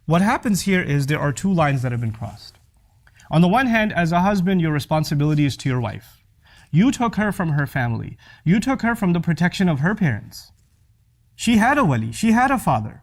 what happens here is there are two lines that have been crossed. On the one hand, as a husband, your responsibility is to your wife. You took her from her family. You took her from the protection of her parents. She had a wali, she had a father.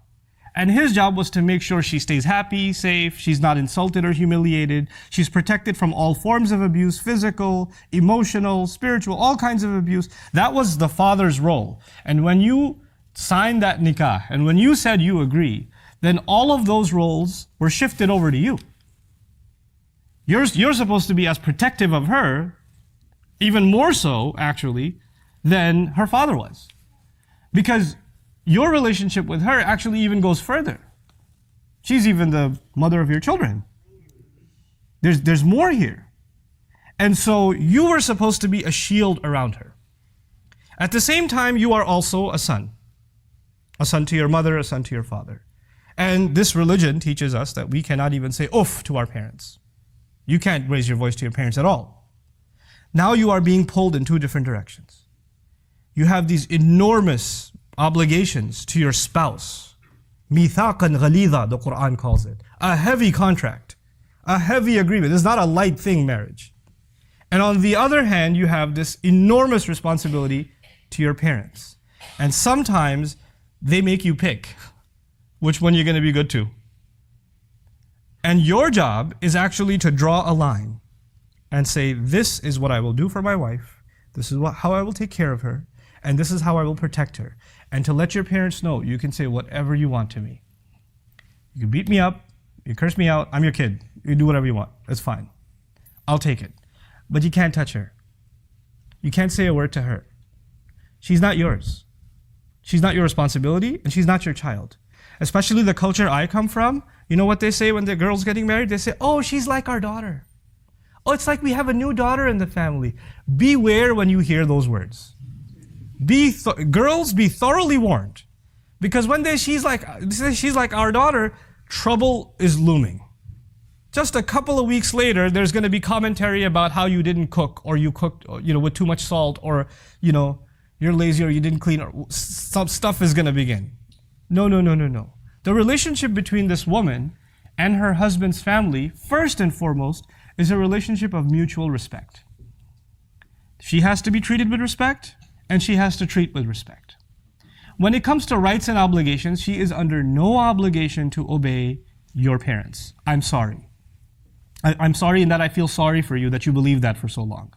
And his job was to make sure she stays happy, safe, she's not insulted or humiliated, she's protected from all forms of abuse, physical, emotional, spiritual, all kinds of abuse. That was the father's role. And when you signed that nikah, and when you said you agree, then all of those roles were shifted over to you. You're supposed to be as protective of her, even more so, actually, than her father was. Because your relationship with her actually even goes further. She's even the mother of your children. There's more here. And so you were supposed to be a shield around her. At the same time, you are also a son. A son to your mother, a son to your father. And this religion teaches us that we cannot even say "uff" to our parents. You can't raise your voice to your parents at all. Now you are being pulled in two different directions. You have these enormous obligations to your spouse. Mithaqan ghalidha, the Quran calls it. A heavy contract, a heavy agreement. It's not a light thing, marriage. And on the other hand, you have this enormous responsibility to your parents. And sometimes they make you pick which one you're going to be good to. And your job is actually to draw a line and say, this is what I will do for my wife, this is how I will take care of her, and this is how I will protect her. And to let your parents know, you can say whatever you want to me. You can beat me up, you curse me out, I'm your kid. You do whatever you want, that's fine. I'll take it. But you can't touch her. You can't say a word to her. She's not yours. She's not your responsibility, and she's not your child. Especially the culture I come from, you know what they say when the girl's getting married? They say, oh, she's like our daughter. Oh, it's like we have a new daughter in the family. Beware when you hear those words. Girls, be thoroughly warned. Because when they say she's like our daughter, trouble is looming. Just a couple of weeks later, there's going to be commentary about how you didn't cook, or you cooked, with too much salt, or, you're lazy, or you didn't clean, or some stuff is going to begin. No. The relationship between this woman and her husband's family, first and foremost, is a relationship of mutual respect. She has to be treated with respect, and she has to treat with respect. When it comes to rights and obligations, she is under no obligation to obey your parents. I'm sorry. I'm sorry in that I feel sorry for you that you believed that for so long.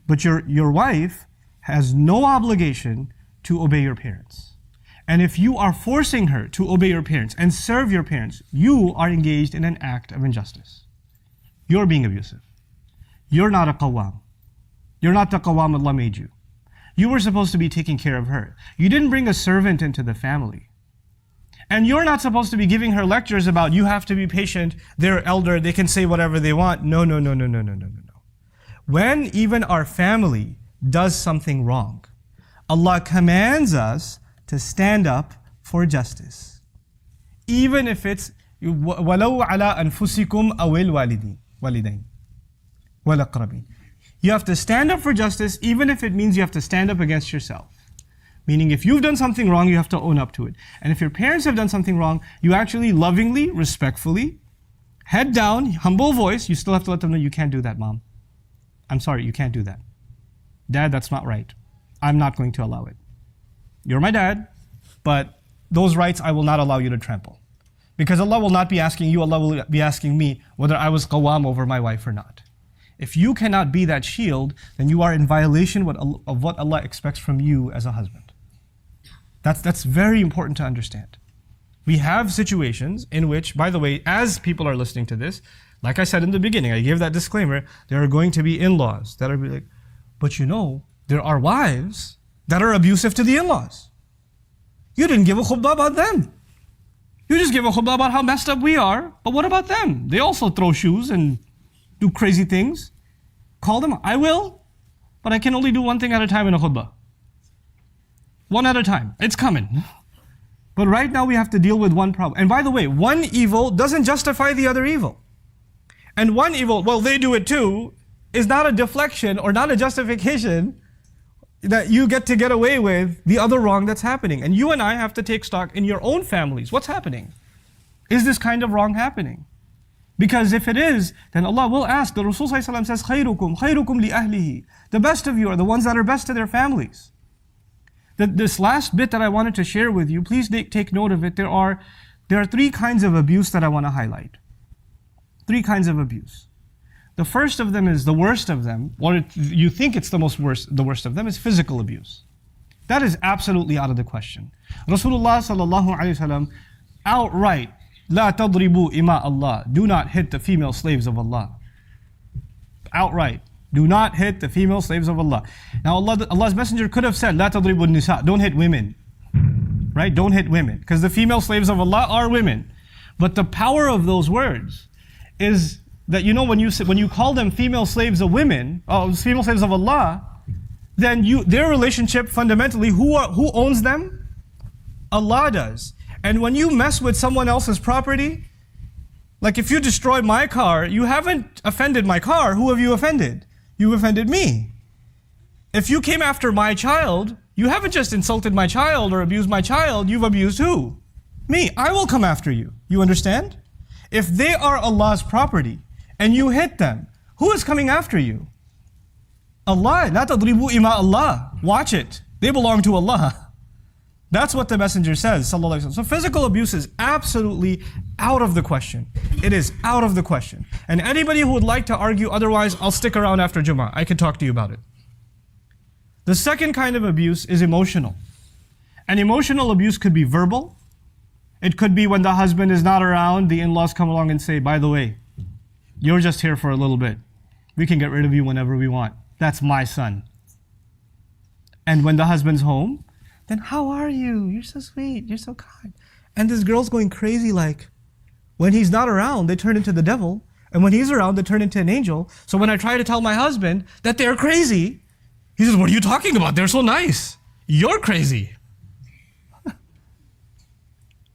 But your wife has no obligation to obey your parents. And if you are forcing her to obey your parents and serve your parents, you are engaged in an act of injustice. You're being abusive. You're not a qawwam. You're not the qawwam Allah made you. You were supposed to be taking care of her. You didn't bring a servant into the family. And you're not supposed to be giving her lectures about you have to be patient, they're elder, they can say whatever they want. No. When even our family does something wrong, Allah commands us to stand up for justice. Even if it's وَلَوْ عَلَىٰ أَنفُسِكُمْ أَوِ الْوَالِدَيْنِ وَالْأَقْرَبِينَ. You have to stand up for justice, even if it means you have to stand up against yourself. Meaning if you've done something wrong, you have to own up to it. And if your parents have done something wrong, you actually lovingly, respectfully, head down, humble voice, you still have to let them know, you can't do that, Mom. I'm sorry, you can't do that. Dad, that's not right. I'm not going to allow it. You're my dad, but those rights I will not allow you to trample. Because Allah will not be asking you, Allah will be asking me whether I was qawwam over my wife or not. If you cannot be that shield, then you are in violation of what Allah expects from you as a husband. That's very important to understand. We have situations in which, by the way, as people are listening to this, like I said in the beginning, I gave that disclaimer, there are going to be in-laws that are like, but there are wives that are abusive to the in-laws. You didn't give a khutbah about them. You just give a khutbah about how messed up we are, but what about them? They also throw shoes and do crazy things. Call them. I will, but I can only do one thing at a time in a khutbah. One at a time. It's coming. But right now we have to deal with one problem. And by the way, one evil doesn't justify the other evil. And one evil, well, they do it too, is not a deflection or not a justification that you get away with the other wrong that's happening. And you and I have to take stock in your own families. What's happening? Is this kind of wrong happening? Because if it is, then Allah will ask. The Rasul ﷺ says, خَيْرُكُمْ خَيْرُكُمْ لِأَهْلِهِ. The best of you are the ones that are best to their families. This last bit that I wanted to share with you, please take note of it. There are three kinds of abuse that I want to highlight. Three kinds of abuse. The first of them is the worst of them, or you think it's the worst of them, is physical abuse. That is absolutely out of the question. Rasulullah sallallahu alaihi wasallam outright, لا تضربوا إماء Allah, do not hit the female slaves of Allah. Outright, do not hit the female slaves of Allah. Now Allah's Messenger could have said, لا تضربوا النساء, don't hit women. Right? Don't hit women. Because the female slaves of Allah are women. But the power of those words is that, you know, when you call them female slaves of women, female slaves of Allah, then their relationship fundamentally, who owns them? Allah does. And when you mess with someone else's property, like if you destroy my car, you haven't offended my car. Who have you offended? You offended me. If you came after my child, you haven't just insulted my child or abused my child, you've abused who? Me. I will come after you. You understand? If they are Allah's property and you hit them, who is coming after you? Allah. لا تضربوا إماء Allah. Watch it. They belong to Allah. That's what the Messenger says, sallallahu alaihi wasallam. So physical abuse is absolutely out of the question. It is out of the question. And anybody who would like to argue otherwise, I'll stick around after Jummah. I can talk to you about it. The second kind of abuse is emotional. And emotional abuse could be verbal. It could be when the husband is not around, the in-laws come along and say, by the way, you're just here for a little bit. We can get rid of you whenever we want. That's my son. And when the husband's home, then how are you? You're so sweet. You're so kind. And this girl's going crazy like, when he's not around, they turn into the devil. And when he's around, they turn into an angel. So when I try to tell my husband that they're crazy, he says, what are you talking about? They're so nice. You're crazy.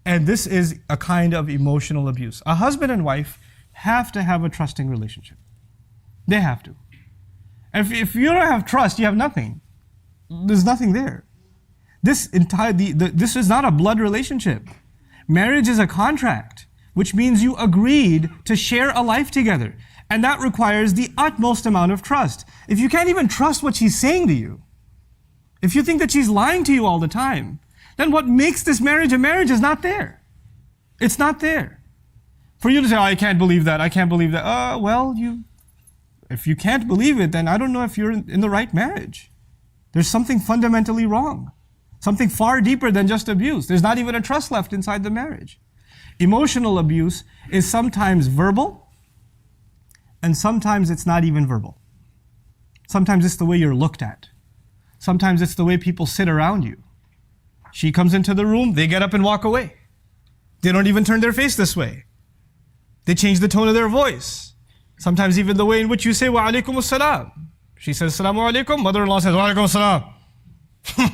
And this is a kind of emotional abuse. A husband and wife have to have a trusting relationship. They have to. If you don't have trust, you have nothing. There's nothing there. This is not a blood relationship. Marriage is a contract, which means you agreed to share a life together. And that requires the utmost amount of trust. If you can't even trust what she's saying to you, if you think that she's lying to you all the time, then what makes this marriage a marriage is not there. It's not there. For you to say, oh, I can't believe that, I can't believe that. If you can't believe it, then I don't know if you're in the right marriage. There's something fundamentally wrong. Something far deeper than just abuse. There's not even a trust left inside the marriage. Emotional abuse is sometimes verbal, and sometimes it's not even verbal. Sometimes it's the way you're looked at. Sometimes it's the way people sit around you. She comes into the room, they get up and walk away. They don't even turn their face this way. They change the tone of their voice. Sometimes even the way in which you say, wa alaikum assalam. She says, assalamu alaikum. Mother-in-law says, wa alaikum assalam.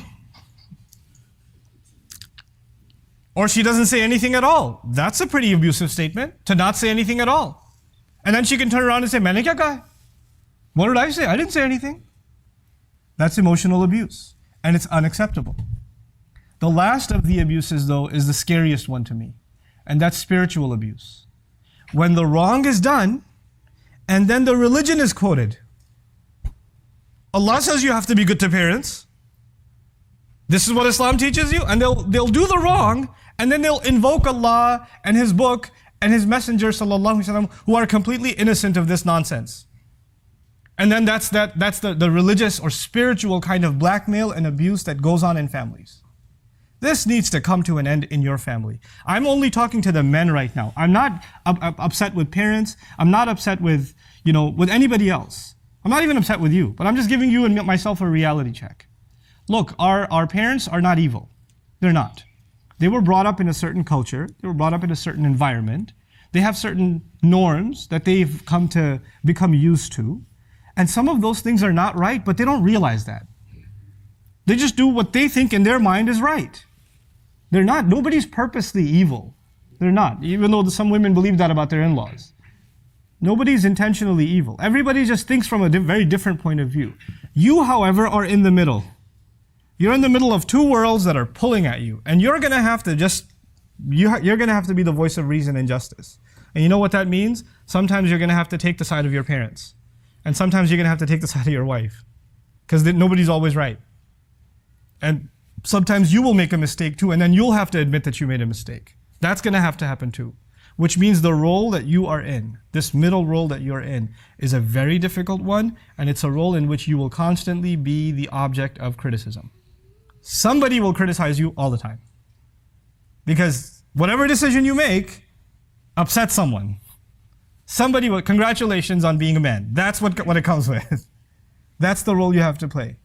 Or she doesn't say anything at all. That's a pretty abusive statement, to not say anything at all. And then she can turn around and say, maine kya kaha? What did I say? I didn't say anything. That's emotional abuse. And it's unacceptable. The last of the abuses, though, is the scariest one to me. And that's spiritual abuse. When the wrong is done, and then the religion is quoted. Allah says you have to be good to parents. This is what Islam teaches you. And they'll do the wrong, and then they'll invoke Allah and His book and His Messenger sallallahu alaihi wasallam, who are completely innocent of this nonsense. And then that's the religious or spiritual kind of blackmail and abuse that goes on in families. This needs to come to an end in your family. I'm only talking to the men right now. I'm not upset with parents. I'm not upset with anybody else. I'm not even upset with you, but I'm just giving you and myself a reality check. Look, our parents are not evil. They're not. They were brought up in a certain culture. They were brought up in a certain environment. They have certain norms that they've come to become used to. And some of those things are not right, but they don't realize that. They just do what they think in their mind is right. They're not. Nobody's purposely evil. They're not. Even though some women believe that about their in-laws. Nobody's intentionally evil. Everybody just thinks from a very different point of view. You, however, are in the middle. You're in the middle of two worlds that are pulling at you. And you're going to have to just You're going to have to be the voice of reason and justice. And you know what that means? Sometimes you're going to have to take the side of your parents. And sometimes you're going to have to take the side of your wife. Because nobody's always right. And sometimes you will make a mistake too, and then you'll have to admit that you made a mistake. That's going to happen too. Which means the role that you are in, this middle role that you're in, is a very difficult one, and it's a role in which you will constantly be the object of criticism. Somebody will criticize you all the time. Because whatever decision you make upsets someone. Somebody will, congratulations on being a man. That's what it comes with. That's the role you have to play.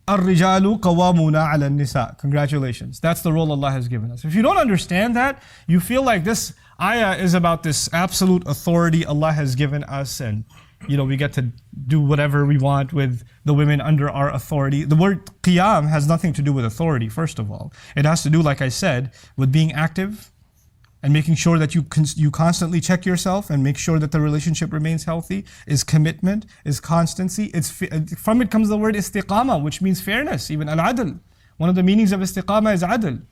الرجال قوامون على النساء. Congratulations. That's the role Allah has given us. If you don't understand that, you feel like this ayah is about this absolute authority Allah has given us, and we get to do whatever we want with the women under our authority. The word qiyam has nothing to do with authority, first of all. It has to do, like I said, with being active and making sure that you constantly check yourself and make sure that the relationship remains healthy, is commitment, is constancy. From it comes the word istiqama, which means fairness, even al-adl. One of the meanings of istiqama is adl.